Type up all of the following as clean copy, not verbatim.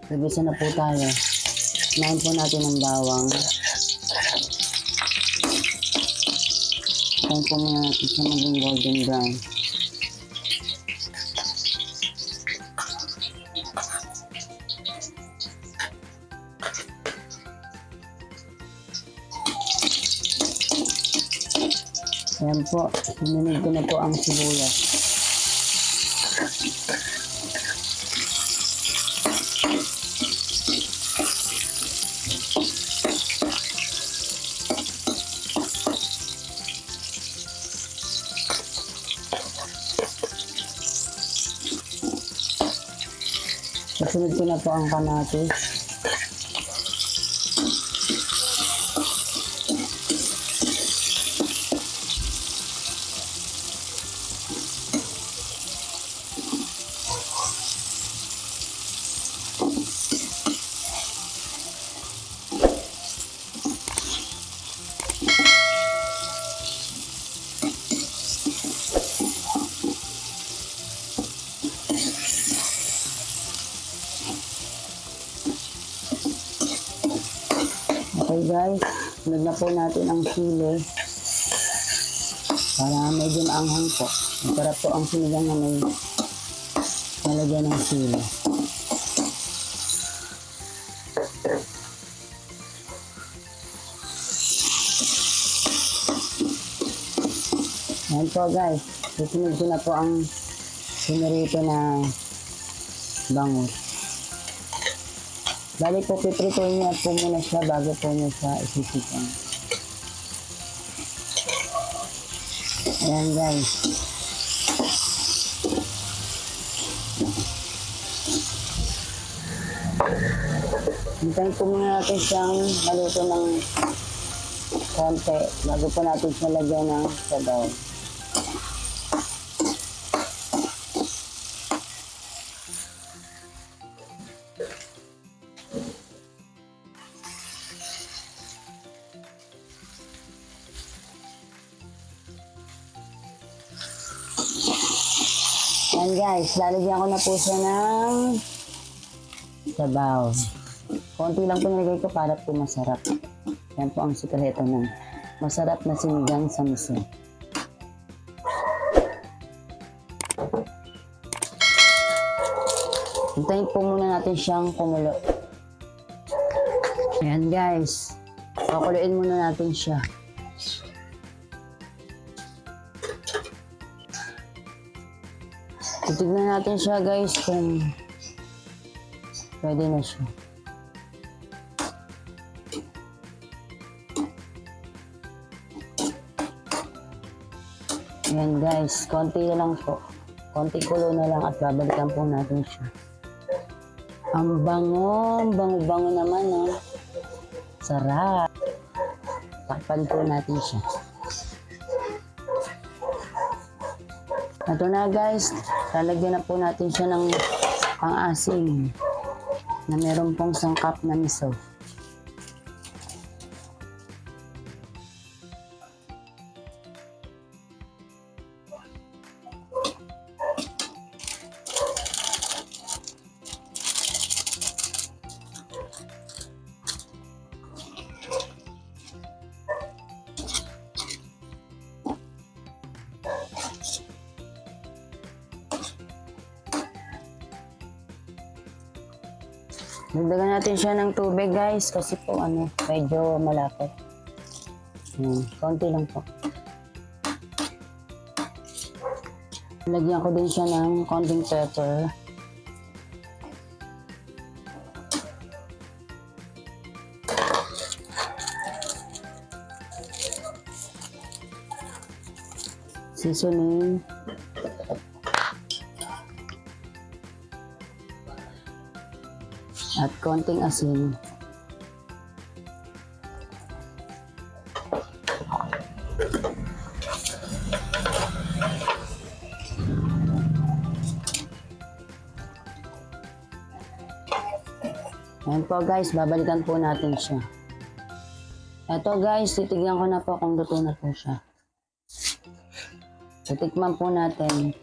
Nagisa na po tayo. Nain po natin ang bawang. Tayin po muna natin siya maging golden brown. Ayan po, sinunod ko na po ang sibuyas. Kasunod ko na po ang kamatis. Okay guys, sunod na po natin ang sili para medyo maanghang po. Masarap po ang sinigang na may nalagyan ng sili. Ayan po guys, susunod ko na po ang sinurito na bangus. Bali po, piprituin niya po muna siya bago po niya siya isisipan. Ayan guys. Hintayin po muna natin siyang maluto ng konti bago po natin siya lagyan ng sabaw. Ayan guys, lalagyan ko na po siya ng sabaw. Konti lang po nilagay ko para po masarap. Yan po ang sikreto ng masarap na sinigang sa miso. Hintayin po muna natin siyang kumulo. Ayan guys, pakuluin muna natin siya. Titignan natin siya guys kung pwede na siya. Ayan guys, konti na lang po. Konti kulo na lang at babalikan po natin siya. Ang bango naman oh. Sarap. Takpan po natin siya. Ito na guys, lalagyan na po natin siya ng pang-asim na meron pong sangkap na miso. Dagdagan natin siya ng tubig guys kasi po medyo malapot. Konti lang po. Lagyan ko din siya ng konting pepper. Seasoning. At konting asin. Ayan po guys, babalikan po natin siya. Ito guys, titignan ko na po kung luto na po siya. Titikman po natin.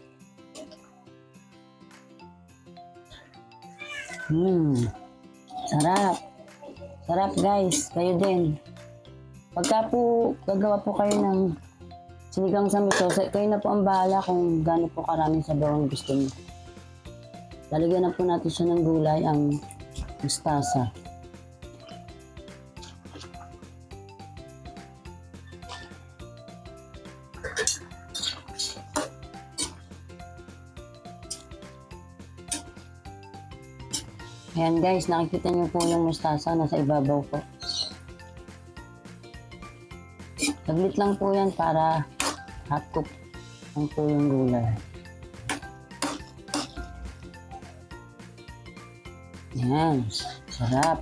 Sarap. Sarap guys. Kayo din. Pagka po gagawa po kayo ng sinigang sa miso, kayo na po ang bahala kung gaano po karaming sabaw ang gusto niyo. Lalagyan na po natin siya ng gulay, ang mustasa. Ayan guys, nakikita niyo po yung mustasa nasa ibabaw po. Saglit lang po yan para half cook ang po yung gulay. Ayan, sarap.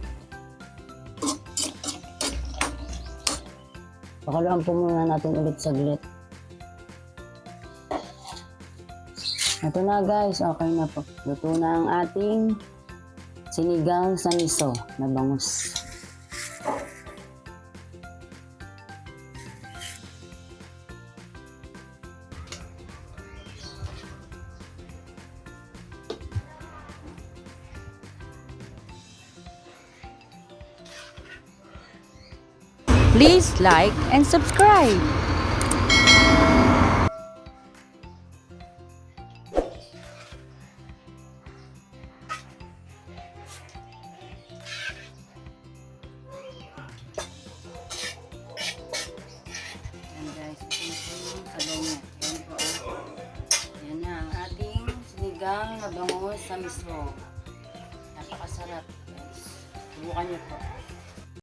Pakaluan po muna natin ulit saglit. Ito na guys, okay na po. Luto na ang ating sinigang sa miso na bangus. Please like and subscribe. Ayan guys, ito na po yung sabaw niya. Ayan po. Ayan na ang ating sinigang na bangus sa miso. Napakasarap guys. Subukan niyo po.